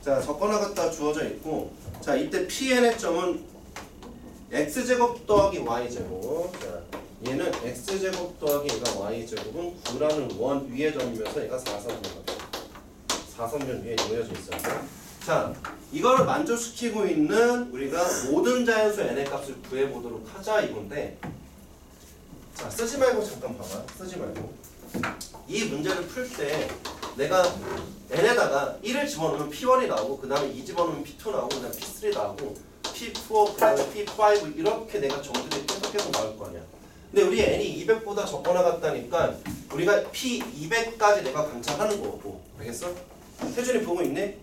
자, 적거나 같다 주어져 있고 자, 이때 PN의 점은 x제곱 더하기 y제곱 자, 얘는 x제곱 더하기 얘가 y제곱은 9라는 원 위의 점이면서 얘가 4선변 위에 놓여져 있어요. 자, 이걸 만족시키고 있는 우리가 모든 자연수 n의 값을 구해보도록 하자 이건데 자, 쓰지 말고 잠깐 봐봐. 쓰지 말고 이 문제를 풀 때 내가 n에다가 1을 집어넣으면 P1이 나오고 그 다음에 2 집어넣으면 P2 나오고 그 다음에 P3 나오고 P4 그 다음에 P5 이렇게 내가 정들이 계속 나올 거 아니야. 근데 우리 n이 200보다 적거나 같다니까 우리가 P200까지 내가 관찰하는 거고 알겠어? 태준이 보고 있네?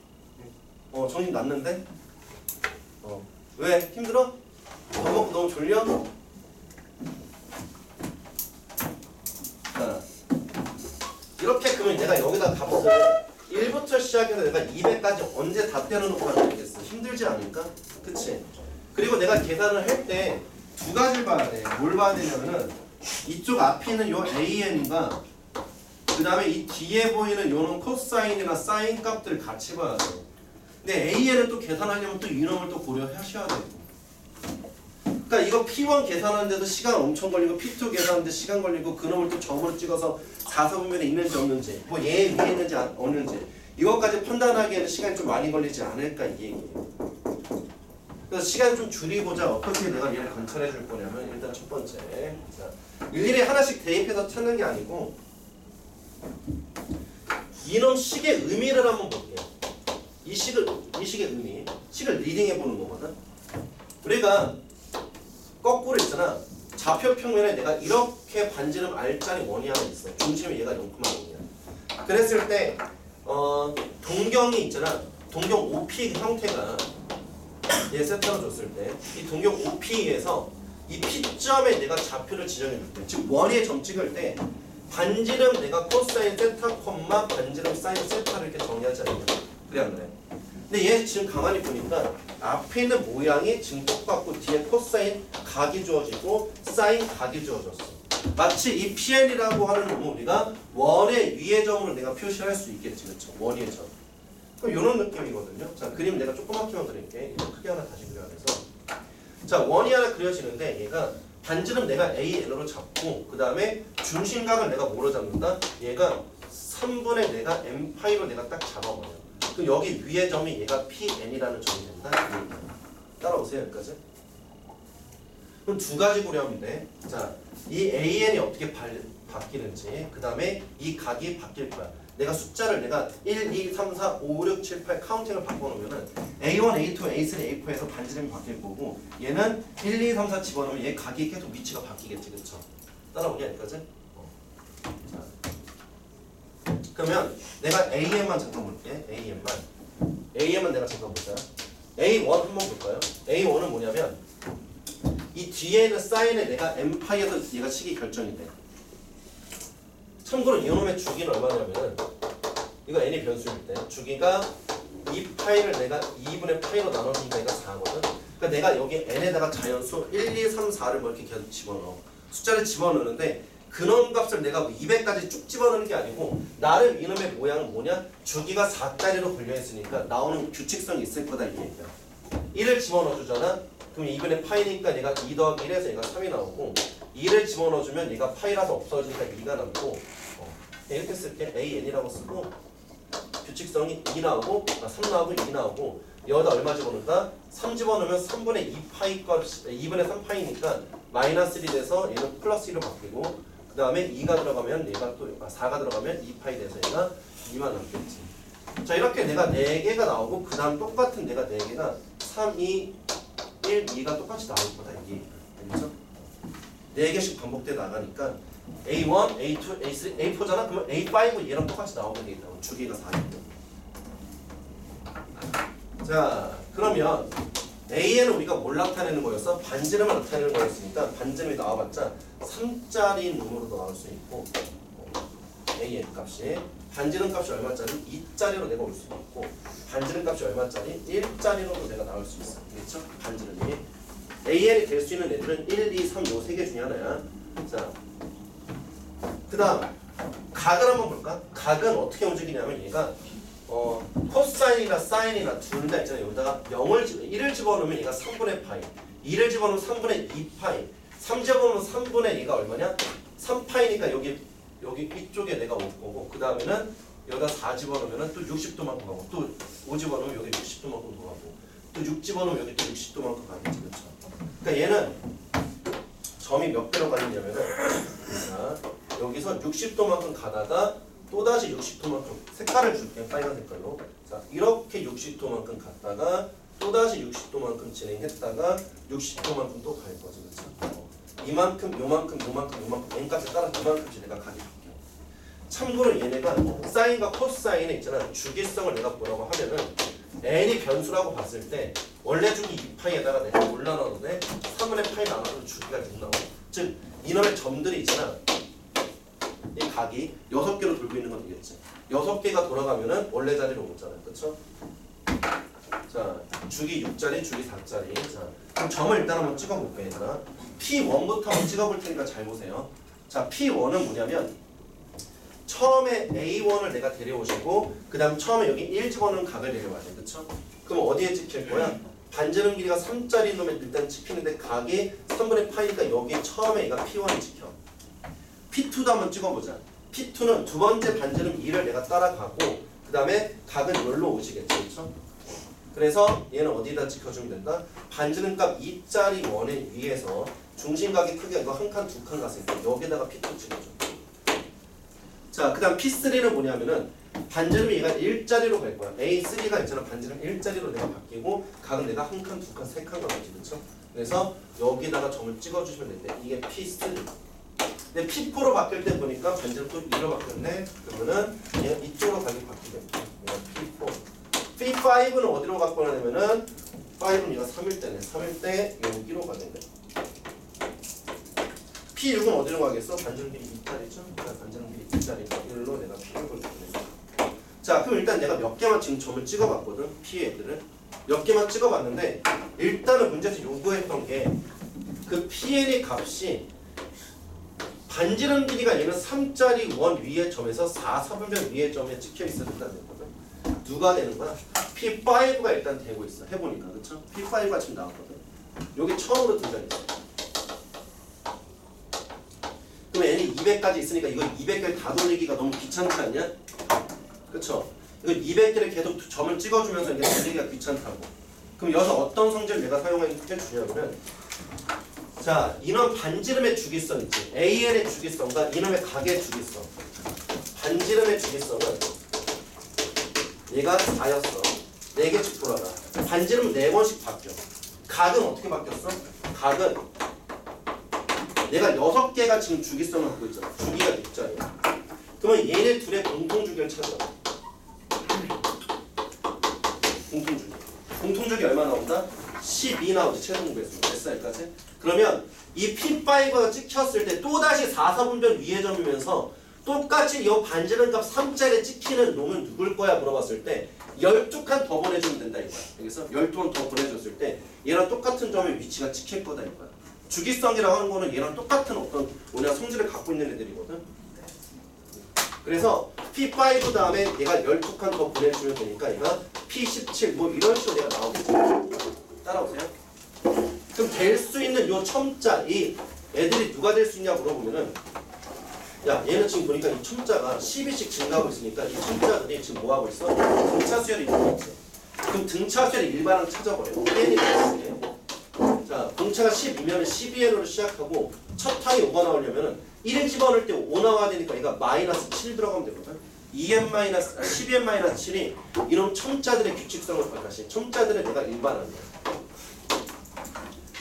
정신 났는데? 왜? 힘들어? 밥 먹고 너무 졸려? 자, 이렇게 그러면 내가 여기다 값을 1부터 시작해서 내가 200까지 언제 다 떼어놓고 하면 되겠어? 힘들지 않을까? 그치? 그리고 내가 계산을 할 때 두 가지를 봐야 돼. 뭘 봐야 되냐면은 이쪽 앞에 있는 요 AN과 그 다음에 이 뒤에 보이는 요런 코사인이나 사인 값들 같이 봐야 돼. 근데 AN은 또 계산하려면 또 이놈을 또 고려하셔야 되고. 그러니까 이거 P1 계산하는데도 시간 엄청 걸리고 P2 계산하는데 시간 걸리고 그놈을 또 점으로 찍어서 4서분면에 있는지 없는지 뭐 얘 위에 있는지 없는지 이것까지 판단하기에는 시간이 좀 많이 걸리지 않을까 이 얘기예요. 그래서 시간 좀 줄이고자 어떻게 내가 얘를 관찰해 줄 거냐면 일단 첫 번째 자, 일일이 하나씩 대입해서 찾는 게 아니고 이놈 식의 의미를 한번 볼게요. 이 식의 의미 식을 리딩해 보는 거거든. 우리가 거꾸로 있잖아. 좌표 평면에 내가 이렇게 반지름 R자리 원이 하나 있어. 중심이 얘가 0,0이야. 그랬을 때 동경이 있잖아. 동경 OP 형태가 얘 세타로 줬을 때 이 동경 OP에서 이 P점에 내가 좌표를 지정해 줄 때 즉 원의 점 찍을 때 반지름 내가 코사인 세타 콤마 반지름 사인 세타를 이렇게 정리하지 않냐. 그래 안 그래? 근데 얘 지금 가만히 보니까 앞에 있는 모양이 지금 똑같고 뒤에 코사인 각이 주어지고 사인 각이 주어졌어. 마치 이 PN이라고 하는 놈은 우리가 원의 위의 점으로 내가 표시할 수 있겠지. 그렇죠? 원의 점. 그럼 이런 느낌이거든요. 자, 그림 내가 조그맣게만 그릴게. 이거 크게 하나 다시 그려야 돼서. 자, 원이 하나 그려지는데 얘가 반지름 내가 AN으로 잡고 그 다음에 중심각을 내가 뭐로 잡는다? 얘가 3분의 내가 M 파이로 내가 딱 잡아버려. 그럼 여기 위의 점이 얘가 PN이라는 점이 된다. 따라오세요 여기까지. 그럼 두 가지 고려하면 돼. 자, 이 AN이 어떻게 바뀌는지 그 다음에 이 각이 바뀔 거야. 내가 숫자를 내가 1, 2, 3, 4, 5, 6, 7, 8 카운팅을 바꿔놓으면은 A1, A2, A3, A4에서 반지름이 바뀔 거고 얘는 1, 2, 3, 4 집어넣으면 얘 각이 계속 위치가 바뀌겠지, 그쵸? 따라오냐 여기까지? 자. 그러면 내가 AM만 잠깐 볼게. AM만 내가 잠깐 보자. A1 한번 볼까요? A1은 뭐냐면 이 뒤에 있는 사인에 내가 M파이에서 얘가 식이 결정이 돼. 참고로 이놈의 주기는 얼마냐면은 이거 n이 변수일 때 주기가 2파이를 내가 2분의 파이로 나눠주니까 얘가 4거든. 그러니까 내가 여기 n에다가 자연수 1, 2, 3, 4를 뭐 이렇게 계속 집어넣어. 숫자를 집어넣는데 근원값을 내가 200까지 쭉 집어넣는 게 아니고 나름 이놈의 모양은 뭐냐? 주기가 4짜리로 분류했으니까 나오는 규칙성이 있을 거다 이 얘기야. 1을 집어넣어주잖아. 그럼 2분의 파이니까 얘가 2 더하기 1에서 얘가 3이 나오고 2를 집어넣어주면 얘가 파이라서 없어지니까 2가 남고 이렇게 쓸게. AN이라고 쓰고 규칙성이 2 나오고 3 나오고 2 나오고 여기다 얼마 집어넣는다? 3 집어넣으면 3분의 2파이 값 2분의 3파이니까 마이너스 1이 돼서 얘는 플러스 1로 바뀌고 그 다음에 2가 들어가면 얘가 또 4가 들어가면 2파이 돼서 얘가 2만 남겠지. 자 이렇게 내가 4개가 나오고 그 다음 똑같은 내가 4개가 3, 2, 1, 2가 똑같이 나올 거다 이게. 알겠죠? 4개씩 반복돼 나가니까 A1, A2, A3, A4잖아? 그러면 A5 얘랑 똑같이 나오게 돼 있다고. 주기가 4니까. 자 그러면 A에는 우리가 뭘 나타내는 거였어? 반지름을 나타내는 거였으니까 반지름이 나와봤자 3짜리 놈으로도 나올 수 있고 AN 값이 반지름 값이 얼마짜리? 2짜리로 내가 올 수도 있고 반지름 값이 얼마짜리? 1짜리로도 내가 나올 수 있어. 그렇죠? 반지름이 AN이 될 수 있는 애들은 1, 2, 3 요 3개 중에 하나야. 자, 그 다음 각을 한번 볼까? 각은 어떻게 움직이냐면 얘가 코사인이나 사인이나 둘 다 있잖아요. 여기다가 1을 집어넣으면 얘가 3분의 파이 2를 집어넣으면 3분의 2파이 3 집어넣으면 3분의 얘가 얼마냐? 3파이니까 여기 이쪽에 내가 올 거고 그 다음에는 여기다 4 집어넣으면 또 60도만큼 가고 또 5 집어넣으면 여기 60도만큼 더 가고 또 6 집어넣으면 여기 또 60도만큼 가겠지. 그렇죠? 그러니까 얘는 점이 몇 배로 가느냐면은 자, 여기서 60도만큼 가다가 또다시 60도만큼 색깔을 줄게. 빨간 색깔로. 자 이렇게 60도만큼 갔다가 또다시 60도만큼 진행했다가 60도만큼 또 갈 거지. 그렇죠? 이만큼 요만큼 n값에 따라 이만큼씩 내가 각이 바뀌어. 참고로 얘네가 사인과 코사인에 있잖아. 주기성을 내가 뭐라고 하면은 n이 변수라고 봤을 때 원래 주기 2파이에다가 내가 올라놨는데 3분의 파이 나눠서 주기가 6 나와. 즉 이놈의 점들이 있잖아. 이 각이 6개로 돌고 있는 건 되겠지. 6개가 돌아가면은 원래 자리로 오잖아요. 그렇죠? 자, 주기 6짜리, 주기 4짜리. 자, 그럼 점을 일단 한번 찍어볼게요, 얘들아. P1부터 한번 찍어볼 테니까 잘 보세요. 자, P1은 뭐냐면 처음에 A1을 내가 데려오시고 그 다음 처음에 여기 1 집어넣은 각을 데려와야 돼. 그쵸? 그럼 어디에 찍힐 거야? 반지름 길이가 3짜리 놈에 일단 찍히는데 각이 3분의 파이니까 여기 처음에 얘가 P1이 찍혀. P2도 한번 찍어보자. P2는 두 번째 반지름 2를 내가 따라가고 그 다음에 각은 여기로 오시겠죠. 그쵸? 그래서 얘는 어디다 찍혀주면 된다? 반지름값 2짜리 원의 위에서 중심각의 크기가 이거 한 칸, 두 칸 갔을 때 여기다가 P2 찍어줘. 자, 그 다음 P3는 뭐냐면은 반지름이 얘가 1짜리로 갈 거야. A3가 있잖아. 반지름 1짜리로 내가 바뀌고 각은 내가 한 칸, 두 칸, 세 칸 가겠지. 그쵸? 그래서 여기다가 점을 찍어주시면 되는데 이게 P3. 근데 P4로 바뀔 때 보니까 반지름 또 2로 바뀌었네. 그러면은 얘가 이쪽으로 가게 바뀌겠다. P4. P5는 어디로 갖고 가냐면은 5는 얘가 3일 때네. 3일 때 여기로 가는 거야. P6은 어디로 가겠어? 반지름 길이 2짜리죠? 반지름 길이 2짜리니까 이걸로 내가 P6을 보내. 자, 그럼 일단 내가 몇 개만 지금 점을 찍어봤거든. P 애들을 몇 개만 찍어봤는데 일단은 문제에서 요구했던 게 그 PN의 값이 반지름 길이가 얘는 3짜리 원 위의 점에서 4사분면 위의 점에 찍혀 있어야 된다는 거거든. 누가 되는 거야? P5가 일단 되고 있어. 해보니까 그쵸? P5가 지금 나왔거든. 여기 처음으로 등장했어. 그럼 n이 200까지 있으니까 이거 200개를 다 돌리기가 너무 귀찮지 않냐? 그쵸? 이거 200개를 계속 점을 찍어주면서 이게 돌리기가 귀찮다고. 그럼 여기서 어떤 성질을 내가 사용해주냐면 자, 이놈 반지름의 주기성 있지? AN의 주기성과 이놈의 각의 주기성. 반지름의 주기성은 얘가 4였어. 4개씩 돌아가. 반지름 4번씩 바뀌어. 각은 어떻게 바뀌었어? 각은 얘가 6개가 지금 주기성을 갖고 있잖아. 주기가 6자리야. 그러면 얘네 둘의 공통주기를 찾아. 공통주기. 공통주기 얼마 나온다? 12 나오지. 최종 배수. SR까지. 그러면 이 P5가 찍혔을 때 또다시 4사분변 위의 점이면서 똑같이 이 반지름 값 3짜리 찍히는 놈은 누굴 거야 물어봤을 때 12칸 더 보내주면 된다 이거야. 여기서 12칸 더 보내줬을 때 얘랑 똑같은 점의 위치가 찍힐 거다 이거야. 주기성이라고 하는 거는 얘랑 똑같은 어떤 뭐냐 성질을 갖고 있는 애들이거든. 그래서 P5 다음에 얘가 12칸 더 보내주면 되니까 얘가 P17 뭐 이런 식으로 얘가 나오겠지. 따라오세요. 그럼 될 수 있는 요 첨자 이 애들이 누가 될 수 있냐 물어보면은 야 얘는 지금 보니까 이 첨자가 12씩 증가하고 있으니까 이 첨자들이 지금 뭐하고 있어? 등차 수열이 있는 거지. 그럼 등차 수열의 일반항 찾아버려. n이 있을게. 자 공차가 10이면 12n으로 시작하고 첫 항이 5가 나오려면은 1을 집어넣을 때 5 나와야 되니까 얘가 마이너스 7 들어가면 되거든. 12n-7이 이런 첨자들의 규칙성을 봐. 다시 첨자들의 내가 일반항이야.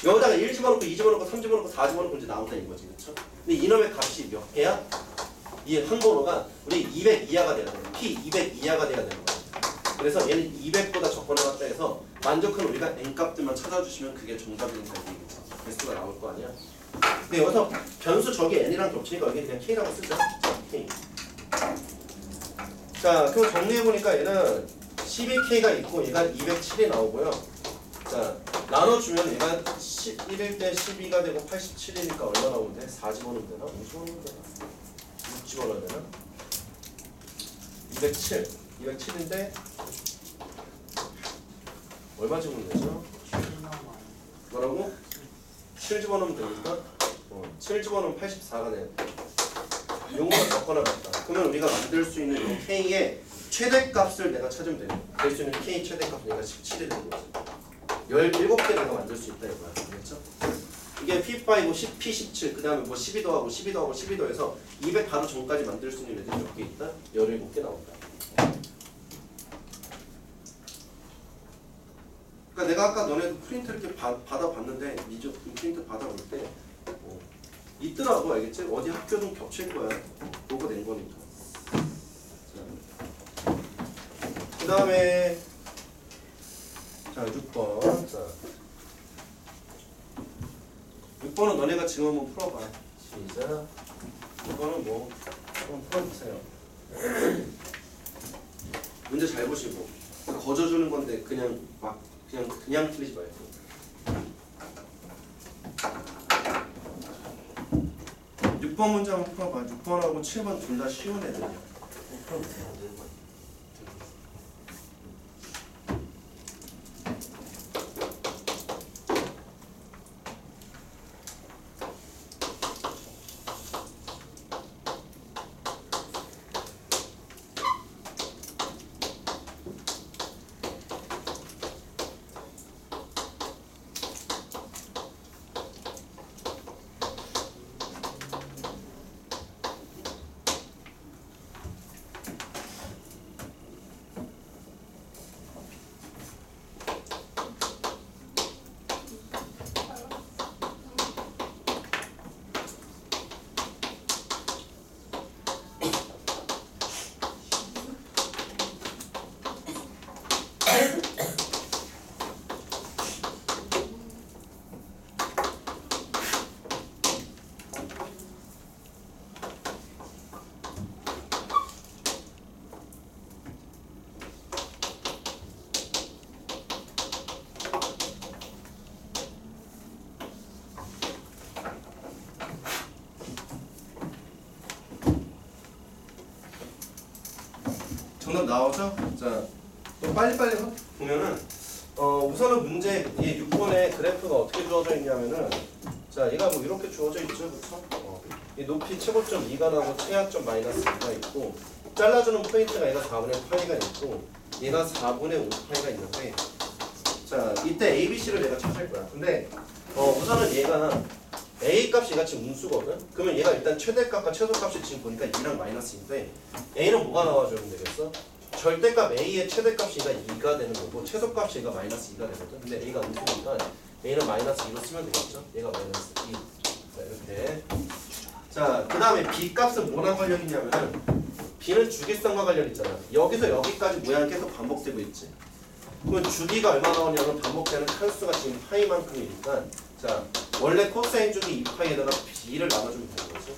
여기다가 1 집어넣고 2 집어넣고 3 집어넣고 4 집어넣고 이제 나온다 이거지. 그렇죠? 근데 이놈의 값이 몇 개야? 이 항번호가 우리 200 이하가 돼야 돼. P 200 이하가 돼야 되는 거야. 그래서 얘는 200보다 적거나 해서 만족한 우리가 n값들만 찾아주시면 그게 정답이니까 이거죠. 개수가 나올 거 아니야. 근데 여기서 변수 저기 n이랑 겹치니까 여기 그냥 k라고 쓰자. 자, k. 자, 그럼 정리해보니까 얘는 12k가 있고 얘가 207이 나오고요. 자, 나눠주면 얘가 11일 때 12가 되고 87이니까 얼마 나오면 돼? 4 집어넣으면 되나? 5 집어넣으면 되나? 6 집어넣어야 되나? 207. 207인데 얼마 집으면 되죠? 뭐라고? 7 집어넣으면 되니까 7 집어넣으면 84가 돼. 요거만 적거나 같다. 그러면 우리가 만들 수 있는 요 K의 최대값을 내가 찾으면 돼요. 될 수 있는 K 최대값은 얘가 17이 되는 거지. 17개 내가 만들 수 있다 이거야. 알겠죠? 이게 P5, P17, 그 다음에 뭐 12도 하고 12도 하고 12도 해서 200 바로 전까지 만들 수 있는 애들이 몇 개 있다? 17개 나온다. 그러니까 내가 아까 너네도 프린트 이렇게 받아봤는데 이 프린트 받아볼 때 있더라고. 알겠지? 어디 학교 좀 겹칠 거야. 보고 낸 거니까. 그 다음에 자 6번. 자 6번은 너네가 지금 한번 풀어봐. 시작. 6번은 뭐 한번 풀어보세요. 문제 잘 보시고 거저주는 건데 그냥 막 그냥 틀리지 말고. 6번 문제 한번 풀어봐. 6번하고 7번 둘 다 쉬운 애들이야. 풀어보세요. 정답 나오죠? 자, 또 빨리빨리 보면은 우선은 문제 이 6번에 그래프가 어떻게 주어져 있냐면은 자, 얘가 뭐 이렇게 주어져 있죠, 그렇죠? 이 높이 최고점 2가 나고 최하점 마이너스 2가 있고 잘라주는 포인트가 얘가 4분의 파이가 있고 얘가 4분의 5파이가 있는데 자, 이때 A, B, C를 내가 찾을 거야. 근데 우선은 얘가 A 값이 같이 음수거든? 그러면 얘가 일단 최대값과 최소값이 지금 보니까 2랑 마이너스인데 A는 뭐가 나와주면 되겠어? 절대값 A의 최대값이 얘가 2가 되는 거고 최소값이 얘가 마이너스 2가 되거든. 근데 A가 음수니까 A는 마이너스 2로 쓰면 되겠죠. 얘가 마이너스 2. 자, 이렇게. 자, 그 다음에 B 값은 뭐랑 관련 있냐면은 B는 주기성과 관련 있잖아. 여기서 여기까지 모양이 계속 반복되고 있지. 그럼 주기가 얼마 나오냐면 반복되는 칸수가 지금 파이만큼이니까 자, 원래 코사인 주기 2파이에다가 B를 나눠주면 되는 거지.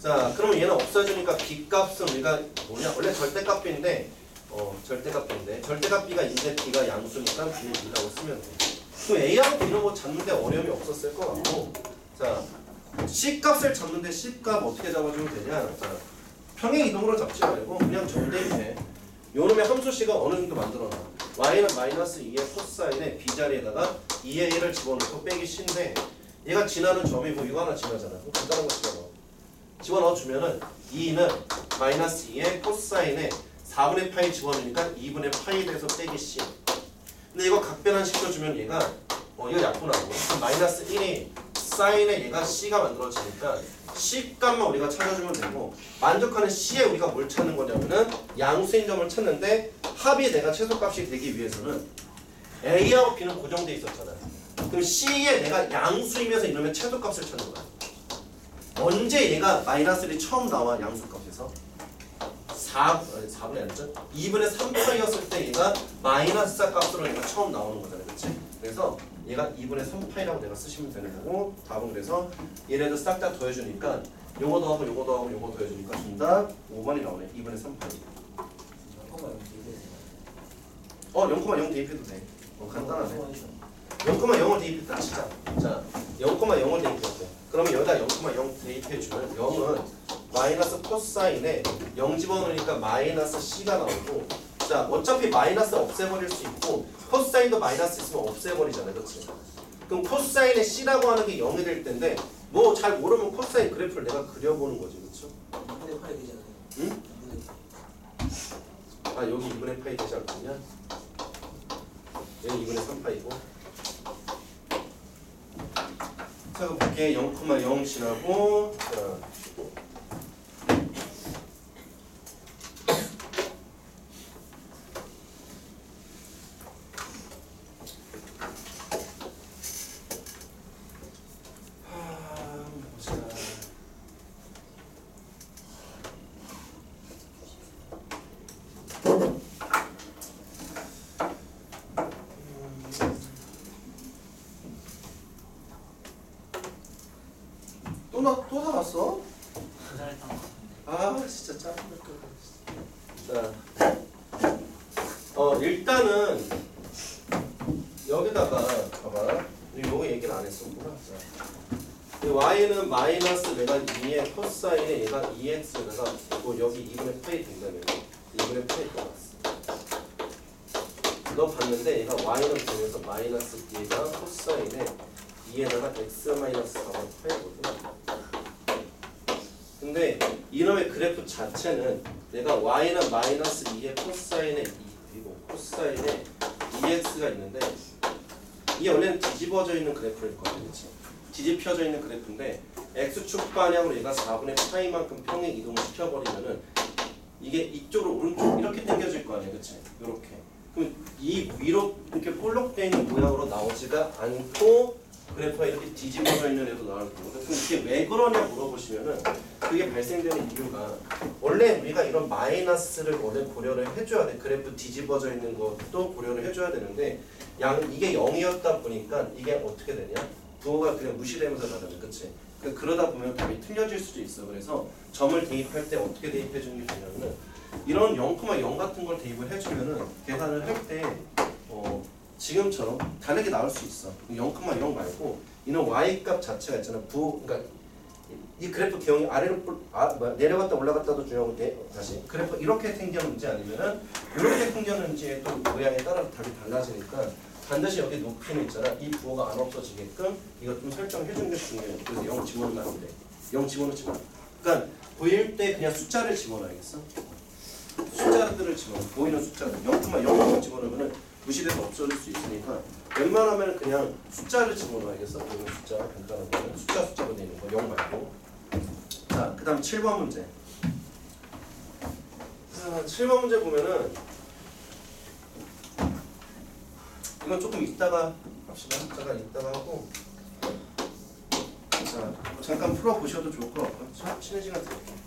자, 그러면 얘는 없어지니까 B 값은 우리가 뭐냐? 원래 절대값인데 절대값 B가 인제 B가 양수니까 B는 2라고 쓰면 돼. 또 A하고 B는 뭐 잡는데 어려움이 없었을 것 같고 자, C 값을 잡는데 C 값 어떻게 잡아주면 되냐? 자, 평행 이동으로 잡지 말고 그냥 정대입해. 요놈의 함수 C가 어느 정도 만들어놔. Y는 마이너스 2의 코사인에 B 자리에다가 2의 1을 집어넣고 빼기 C인데 얘가 지나는 점이고 이거 하나 지나잖아. 그럼 간단한 거 집어넣어. 집어넣어주면은 2는 마이너스 2의 코사인에 4분의 파이 집어넣으니까 2분의 파이 돼서 빼기 C. 근데 이거 각변환 시켜주면 얘가 이거 약분하고 마이너스 1이 사인에 얘가 C가 만들어지니까 C 값만 우리가 찾아주면 되고 만족하는 C에 우리가 뭘 찾는 거냐면은 양수인 점을 찾는데 합이 내가 최소값이 되기 위해서는 A하고 B는 고정돼 있었잖아. 그럼 C에 내가 양수이면서 이러면 최소값을 찾는 거야. 언제 얘가 마이너스 1이 처음 나와 양수값에서 4분의 아니죠? 2분의 3파이였을 때 얘가 마이너스 4 값으로 얘가 처음 나오는 거잖아요. 그렇지? 그래서 얘가 2분의 3파이라고 내가 쓰시면 되는 거고 답은 그래서 얘네들 싹 다 더해주니까 요거 더하고 요거 더하고 요거 더해주니까 정답 5번이 나오네. 2분의 3파이. 0,0 대입해도 돼. 간단하네. 0,0을 대입했다 치자. 자, 0,0을 대입했대. 그러면 여기다 0,0 대입해주면 0은 마이너스 코사인에 0 집어넣으니까 마이너스 C가 나오고 자, 어차피 마이너스 없애버릴 수 있고 코사인도 마이너스 있으면 없애버리잖아요. 그렇지? 그럼 코사인의 C라고 하는 게 0이 될 텐데 뭐 잘 모르면 코사인 그래프를 내가 그려보는 거지. 그렇죠? 2분의 8이 되잖아요. 응? 2분의 8. 아, 여기 2분의 파이 되지 않겠냐? 여기 2분의 3파이고 자, 그럼 볼게. 0,0 지나고 자, 또 나왔어? 아 진짜 짜증났다. 자, 일단은 여기다가 봐봐. 이거 얘기는 안 했었구나. 자, y는 마이너스 내가 2의 코사인에 얘가 2x에다가 뭐 여기 2분의 파이 된다면 2분의 파이 들어갔어. 너 봤는데 얘가 y는 되면서 마이너스 얘가 코사인에 2에다가 x 마이너스 4번 파이거든. 근데 이놈의 그래프 자체는 내가 y는 마이너스 2의 코사인에 2 그리고 코사인에 2x가 있는데 이게 원래는 뒤집어져 있는 그래프일 거야. 그렇지? 뒤집혀져 있는 그래프인데 x축 방향으로 얘가 4분의 파이만큼 평행 이동을 시켜버리면은 이게 이쪽으로 오른쪽 이렇게 당겨질 거 아니야. 그렇지? 이렇게. 그럼 이 위로 이렇게 볼록되어 있는 모양으로 나오지가 않고 그래프가 이렇게 뒤집어져 있는 애도 나올 거고. 그럼 이게 왜 그러냐 물어보시면은 그게 발생되는 이유가 원래 우리가 이런 마이너스를 원래 고려를 해줘야 돼. 그래프 뒤집어져 있는 것도 고려를 해줘야 되는데 이게 0이었다 보니까 이게 어떻게 되냐? 부호가 그냥 무시되면서 나가는 그치? 그러다 보면 답이 틀려질 수도 있어. 그래서 점을 대입할 때 어떻게 대입해 주는 게 되냐면은 이런 0,0 같은 걸 대입을 해주면은 계산을 할 때 지금처럼 다르게 나올 수 있어. 0,0 말고 이런 y 값 자체가 있잖아. 그러니까 이 그래프 기형이 아래로 내려갔다 올라갔다도 중요한데 다시 그래프 이렇게 생겼는지 아니면은 이렇게 생겼는지의 또 모양에 따라서 답이 달라지니까 반드시 여기 높이는 있잖아. 이 부호가 안 없어지게끔 이것 좀 설정해 주는 게 중요해. 그래서 0 집어넣으면 안 돼. 0 집어넣지 마. 그러니까 보일 때 그냥 숫자를 집어넣어야겠어. 숫자들을 집어넣어. 보이는 숫자를 0,0 집어넣으면은 무시돼서 없어질 수 있으니까 웬만하면 그냥 숫자를 집어넣어야겠어. 보이는 숫자 간단한 거는 숫자로 되어 있는 거 0 말고. 자, 그 다음 7번 문제. 자, 7번 문제 보면은 이건 조금 이따가 합시다. 잠깐 이따가 하고 자, 잠깐 풀어보셔도 좋을 것 같고요. 쉬는 시간 드릴게요.